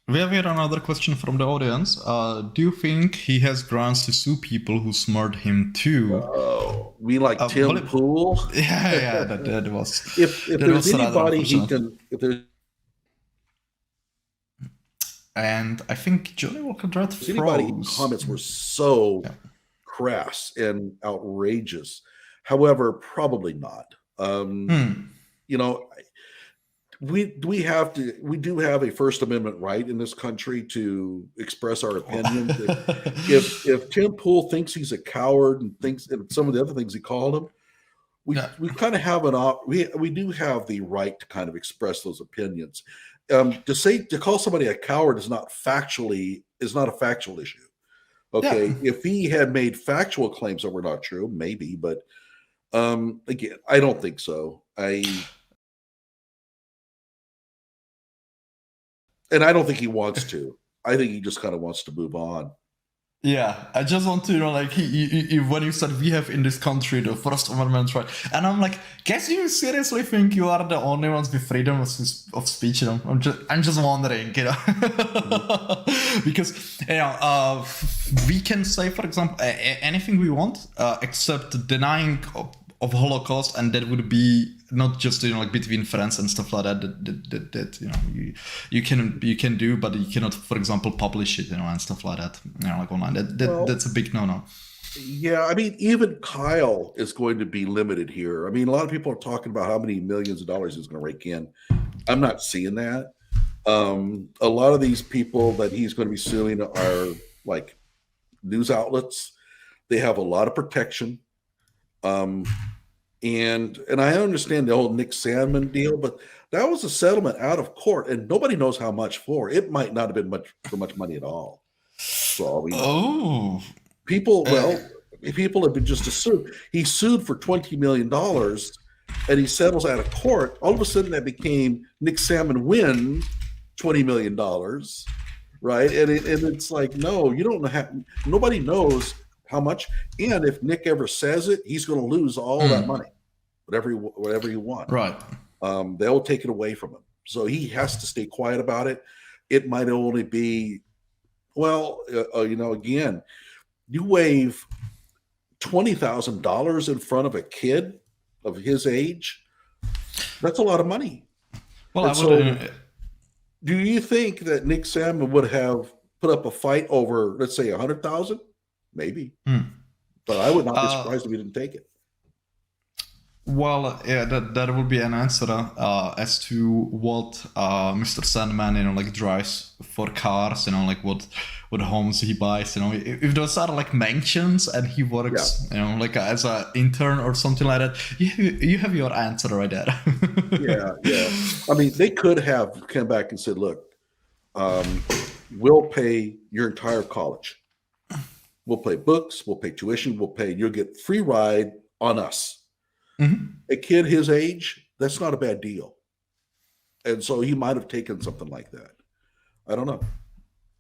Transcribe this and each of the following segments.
We have here another question from the audience. Do you think he has grounds to sue people who smeared him too? Oh, we like Well, Tim Pool. yeah, If that there's was rather anybody he unfortunate. can, if there's And I think Johnny Walker Dread anybody, froze. comments were so Yeah. crass and outrageous. However, probably not. Hmm. You know, we do have a First Amendment right in this country to express our opinions. If Tim Pool thinks he's a coward and thinks and some of the other things he called him, Yeah. we kind of have we do have the right to kind of express those opinions. To call somebody a coward is not a factual issue. Yeah. Okay, if he had made factual claims that were not true, maybe, but again, I don't think so. I don't think he wants to. I think he just kind of wants to move on. Yeah, I just want to like when you said we have in this country the First Amendment, right? And I'm like, guess you seriously think you are the only ones with freedom of speech? I'm just wondering, because we can say, for example, anything we want, except denying of Holocaust, and that would be not just like between friends and stuff like that. That you can do, but you cannot, for example, publish it, and stuff like that. Like online. That's a big no-no. Yeah, I mean, even Kyle is going to be limited here. I mean, a lot of people are talking about how many millions of dollars he's going to rake in. I'm not seeing that. A lot of these people that he's going to be suing are like news outlets. They have a lot of protection. And I understand the whole Nick Sandman deal, but that was a settlement out of court, and nobody knows how much for. It might not have been much money at all, for all we know. Oh, People, uh, well, people have been just assumed he sued for $20 million, and he settles out of court. All of a sudden, that became Nick Salmon wins $20 million, right? And it's like, no, you don't have. Nobody knows how much. And if Nick ever says it, he's going to lose all that money, whatever he won. right. They'll take it away from him. So he has to stay quiet about it. It might only be, well, again, you wave $20,000 in front of a kid of his age. That's a lot of money. Well, And I would. so, do you think that Nick Salmon would have put up a fight over, let's say, 100,000? Maybe, but I would not be surprised if he didn't take it. Well, yeah, that would be an answer as to what Mr. Sandman, like drives for cars, like what homes he buys, if those are like mansions and he works, like as an intern or something like that, you have your answer right there. Yeah. I mean, they could have come back and said, look, we'll pay your entire college. We'll pay books, we'll pay tuition, you'll get free ride on us. A kid his age, that's not a bad deal. And so he might have taken something like that. I don't know.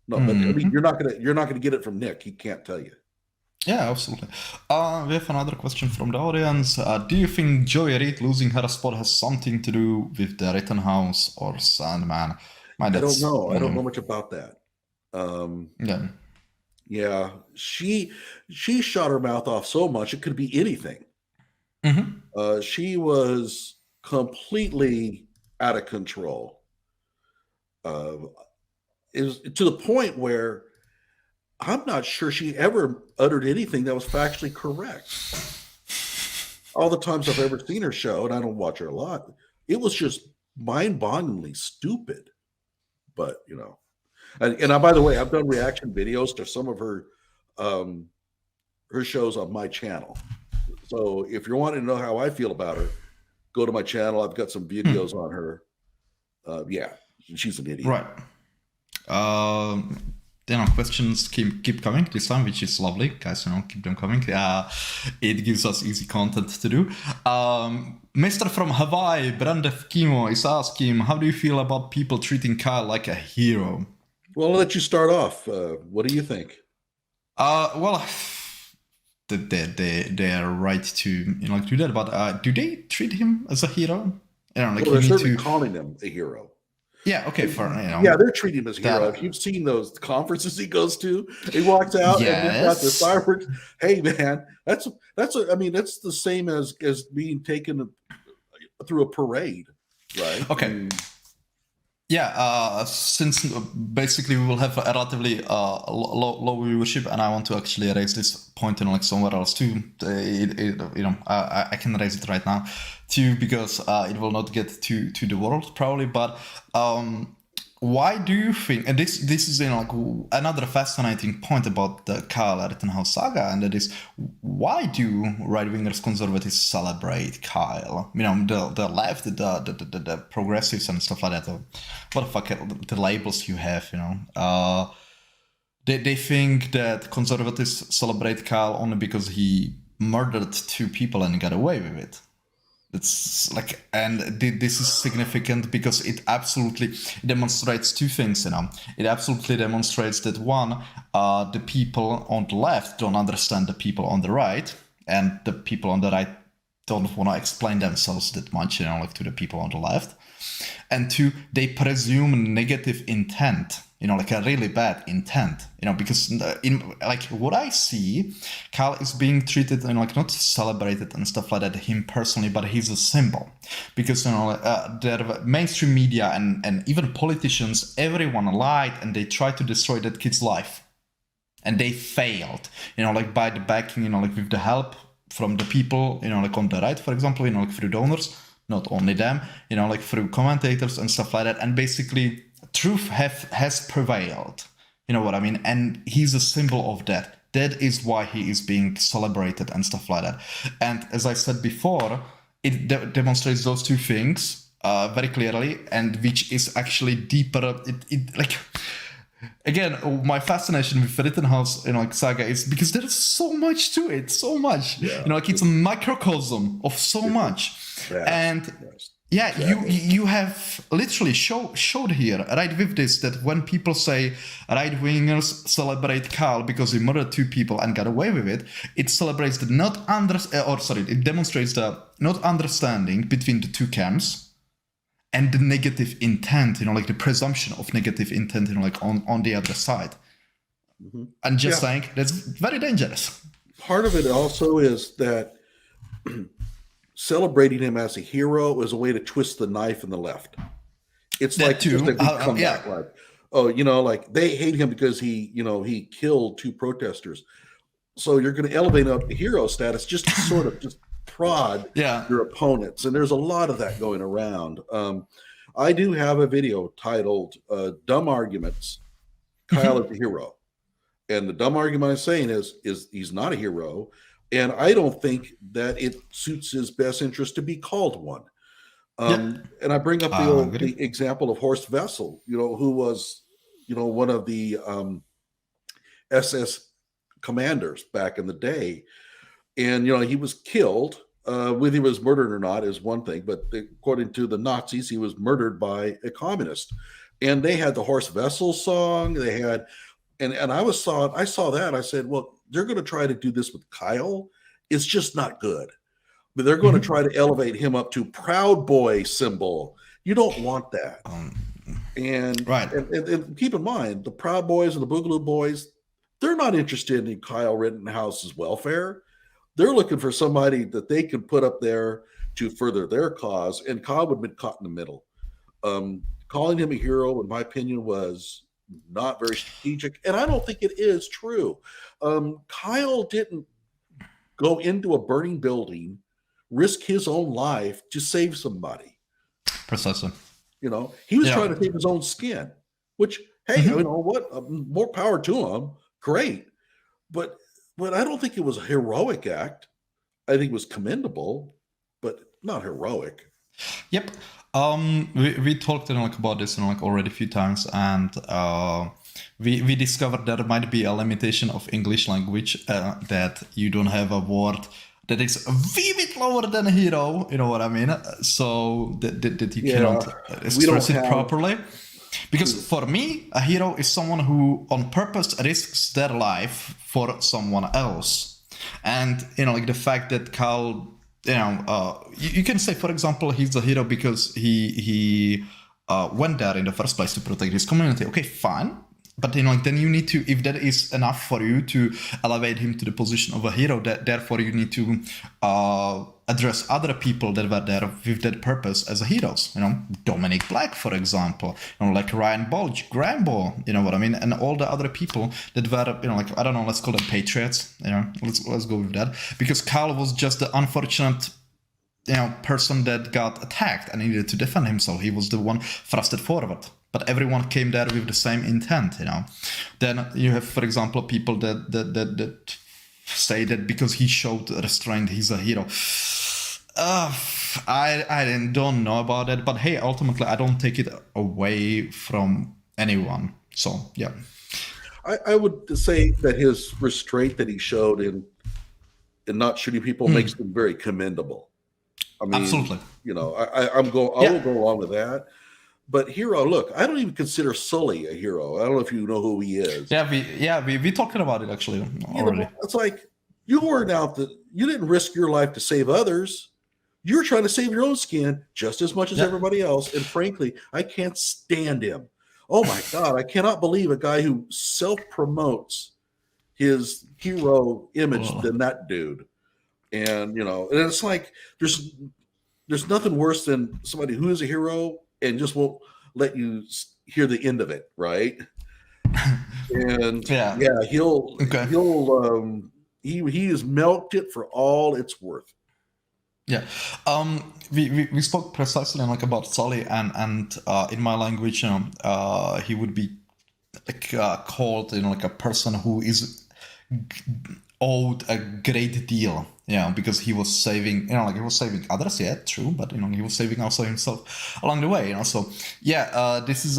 No, but I mean, you're not gonna get it from Nick. He can't tell you. Yeah, absolutely. We have another question from the audience. Do you think Joey Reid losing her spot has something to do with the Rittenhouse or Sandman? I don't know. I don't know much about that. Yeah. Yeah, she shot her mouth off so much it could be anything. She was completely out of control. Is to the point where I'm not sure she ever uttered anything that was factually correct. All the times I've ever seen her show, and I don't watch her a lot, it was just mind-bogglingly stupid. But and by the way, I've done reaction videos to some of her shows on my channel. So if you're wanting to know how I feel about her, go to my channel. I've got some videos on her. Yeah, she's an idiot. Right. Questions keep coming this time, which is lovely, guys. Keep them coming. It gives us easy content to do. Mr. from Hawaii, Brandef Kimo, is asking, how do you feel about people treating Kyle like a hero? Well, I'll let you start off. What do you think? Well, they're right to do that, but do they treat him as a hero? They're certainly calling him a hero. Yeah, okay, for Yeah, they're treating him as a hero. that- If you've seen those conferences he goes to, he walks out and they've got the yes. fireworks. Hey man, that's that's the same as being taken through a parade, right? Okay. Yeah, since basically we will have a relatively low viewership, and I want to actually raise this point in like somewhere else too. I can raise it right now too, because it will not get to the world probably. But why do you think? And this is like another fascinating point about the Kyle Rittenhouse saga, and that is, why do right wingers, conservatives celebrate Kyle? The left, the progressives and stuff like that. What the fuck, the labels you have, they think that conservatives celebrate Kyle only because he murdered 2 people and got away with it. It's like, and this is significant because it absolutely demonstrates 2 things, It absolutely demonstrates that, one, the people on the left don't understand the people on the right, and the people on the right don't want to explain themselves that much, like to the people on the left. And 2, they presume negative intent, like a really bad intent, because in like what I see, Kyle is being treated, like not celebrated and stuff like that, him personally, but he's a symbol. Because, the mainstream media and even politicians, everyone lied and they tried to destroy that kid's life. And they failed, like by the backing, like with the help from the people, like on the right, for example, like through donors, not only them, like through commentators and stuff like that. And basically, truth has prevailed. You know what I mean? And he's a symbol of that. That is why he is being celebrated and stuff like that. And as I said before, it demonstrates those 2 things very clearly, and which is actually deeper. It like, again, my fascination with Rittenhouse, saga is because there is so much to it, so much. Like it's a microcosm of so much. And yeah, exactly. you have literally showed here, right, with this, that when people say right-wingers celebrate Kyle because he murdered 2 people and got away with it, it celebrates the it demonstrates the not understanding between the 2 camps and the negative intent, like the presumption of negative intent, like on the other side. Mm-hmm. And just saying, that's very dangerous. Part of it also is that celebrating him as a hero is a way to twist the knife in the left. It's that like too. Just a big comeback, like, oh, like they hate him because he killed 2 protesters. So you're going to elevate up the hero status just to sort of just prod your opponents. And there's a lot of that going around. I do have a video titled Dumb Arguments, Kyle is the Hero. And the dumb argument I'm saying is he's not a hero. And I don't think that it suits his best interest to be called one. And I bring up the example of Horst Wessel, who was, one of the SS commanders back in the day. And, he was killed. Whether he was murdered or not is one thing. But according to the Nazis, he was murdered by a communist. And they had the Horst Wessel song. They had, and I saw that. I said, well, they're going to try to do this with Kyle. It's just not good. But they're going to try to elevate him up to Proud Boy symbol. You don't want that. And keep in mind, the Proud Boys and the Boogaloo Boys, they're not interested in Kyle Rittenhouse's welfare. They're looking for somebody that they can put up there to further their cause. And Kyle would have been caught in the middle. Calling him a hero, in my opinion, was not very strategic. And I don't think it is true. Kyle didn't go into a burning building, risk his own life to save somebody. Precisely. He was trying to save his own skin, which, hey, you know what? More power to him. Great. But I don't think it was a heroic act. I think it was commendable, but not heroic. Yep. We talked about this already a few times, and we discovered there might be a limitation of English language, that you don't have a word that is a wee bit lower than a hero, you know what I mean? So that you cannot express it properly. Because for me, a hero is someone who on purpose risks their life for someone else. And, the fact that Kyle, you can say, for example, he's a hero because he went there in the first place to protect his community. Okay, fine. But then you need to, if that is enough for you to elevate him to the position of a hero, therefore you need to address other people that were there with that purpose as heroes. Dominic Black, for example, like Ryan Bulge, Grambo, you know what I mean, and all the other people that were, I don't know, let's call them patriots. Let's go with that, because Kyle was just the unfortunate person that got attacked and needed to defend himself. He was the one thrusted forward. But everyone came there with the same intent, Then you have, for example, people that say that because he showed restraint, he's a hero. I don't know about that, but hey, ultimately, I don't take it away from anyone. So, yeah. I would say that his restraint that he showed in not shooting people makes him very commendable. I mean, absolutely. I will go along with that. But hero, look, I don't even consider Sully a hero. I don't know if you know who he is. We talking about it actually already. It's like you didn't risk your life to save others. You're trying to save your own skin just as much as everybody else. And frankly, I can't stand him. Oh my God, I cannot believe a guy who self-promotes his hero image than that dude. And and it's like there's nothing worse than somebody who is a hero and just won't let you hear the end of it, right? And he has milked it for all it's worth. Yeah, we spoke precisely about Sully, and in my language, he would be called a person who is owed a great deal, because he was saving, he was saving others, true, but he was saving also himself along the way, so this is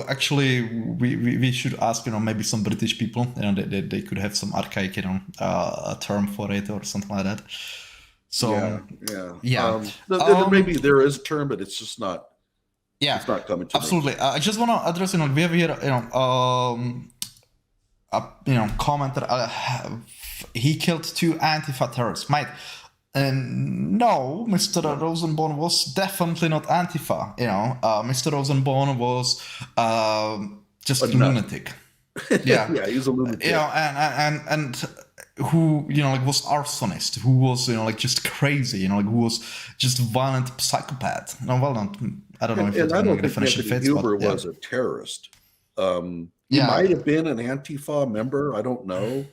actually we should ask maybe some British people, they could have some archaic term for it or something like that. So maybe there is a term, but it's just not. Yeah, it's not coming to absolutely. me. I just want to address, we have here commenter, he killed 2 Antifa terrorists. Mate, no, Mr. Rosenbaum was definitely not Antifa. Mr. Rosenbaum was just a lunatic. Yeah, he's a lunatic. And who was arsonist, who was just crazy, who was just violent psychopath. No, well, I don't know if the definition fits. Huber was a terrorist. He might have been an Antifa member. I don't know.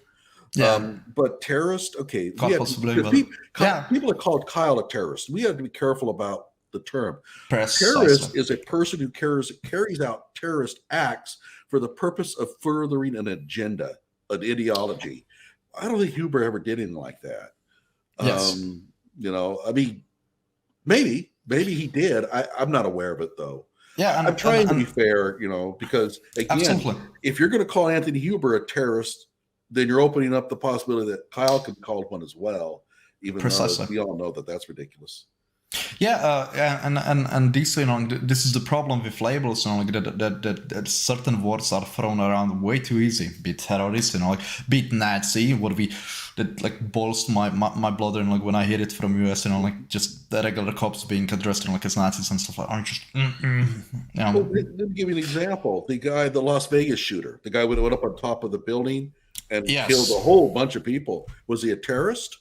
But terrorist, okay. People are called Kyle a terrorist. We have to be careful about the term. Terrorist is a person who carries out terrorist acts for the purpose of furthering an agenda, an ideology. I don't think Huber ever did anything like that. Yes. I mean, maybe he did. I'm not aware of it though. Yeah, I'm trying to be fair, because again, absolutely. If you're going to call Anthony Huber a terrorist, then you're opening up the possibility that Kyle could be called one as well, even though we all know that that's ridiculous. Yeah, and this this is the problem with labels, that certain words are thrown around way too easy. Be it terrorist, be it Nazi, that boils my blood, and when I hear it from US, just the regular cops being addressed as Nazis and stuff like that. Just Well, let me give you an example. The Las Vegas shooter, the guy who went up on top of the building and killed a whole bunch of people. Was he a terrorist?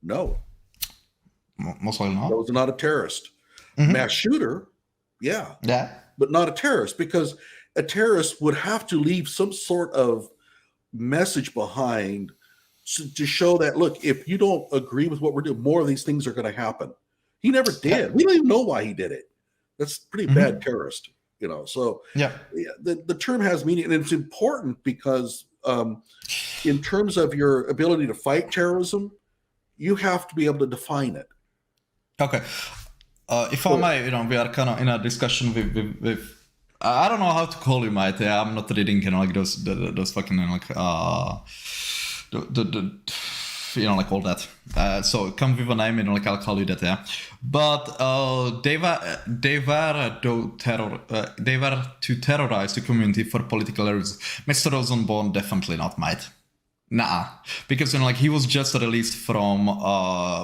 No. Most likely not. That was not a terrorist. Mass shooter, but not a terrorist, because a terrorist would have to leave some sort of message behind to show that, look, if you don't agree with what we're doing, more of these things are going to happen. He never did. We don't even know why he did it. That's pretty bad terrorist, So the term has meaning, and it's important because in terms of your ability to fight terrorism, you have to be able to define it. Okay. If I may, we are kind of in a discussion with I don't know how to call you, mate. I'm not reading, those fucking, all that. So come with a name, I'll call you that, But they were to terrorize the community for political reasons. Mr. Rosenbaum, definitely not, mate. Nah, because he was just released from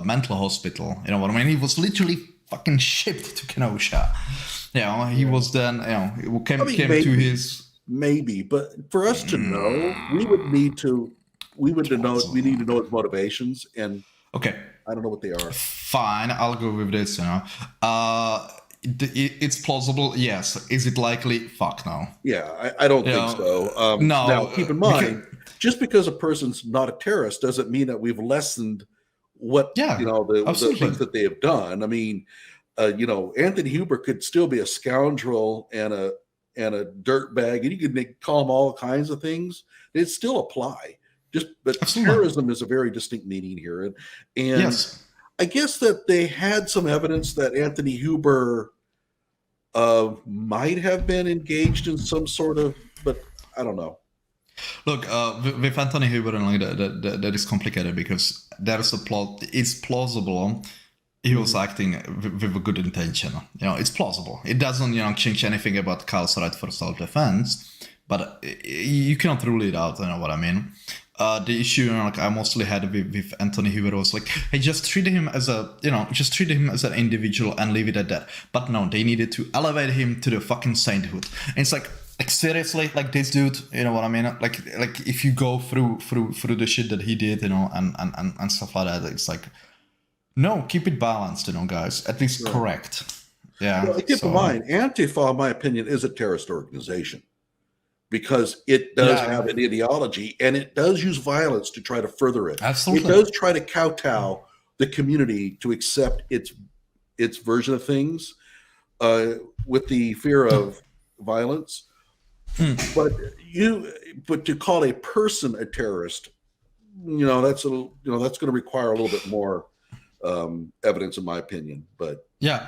mental hospital. What I mean? He was literally fucking shipped to Kenosha. He was then, came maybe, to his. maybe, but for us to know, we need to know his motivations, and Okay, I don't know what they are. fine, I'll go with this. It's plausible. Yes. Is it likely? Fuck no. Yeah, I don't think so. No. Now, keep in mind, just because a person's not a terrorist doesn't mean that we've lessened what the things that they have done. I mean, Anthony Huber could still be a scoundrel and a dirtbag, and you could call him all kinds of things. It'd still apply. But terrorism is a very distinct meaning here, and yes. I guess that they had some evidence that Anthony Huber might have been engaged in some sort of, but I don't know. Look, with Anthony Huber and that is complicated because there is a plot. It's plausible. He was acting with a good intention. It's plausible. It doesn't, change anything about Kyle's right for self-defense, but you cannot rule it out. You know what I mean? The issue, I mostly had with Anthony Huber was like, hey, just treat him as an individual and leave it at that. But no, they needed to elevate him to the fucking sainthood. And it's like seriously, like this dude, you know what I mean? Like if you go through the shit that he did, and stuff like that, it's like, no, keep it balanced, guys. At least correct. Yeah. Well, keep in mind, Antifa, in my opinion, is a terrorist organization because it does have an ideology and it does use violence to try to further it. Absolutely. It does try to kowtow the community to accept its version of things with the fear of violence. But to call a person a terrorist, that's going to require a little bit more evidence, in my opinion. But yeah,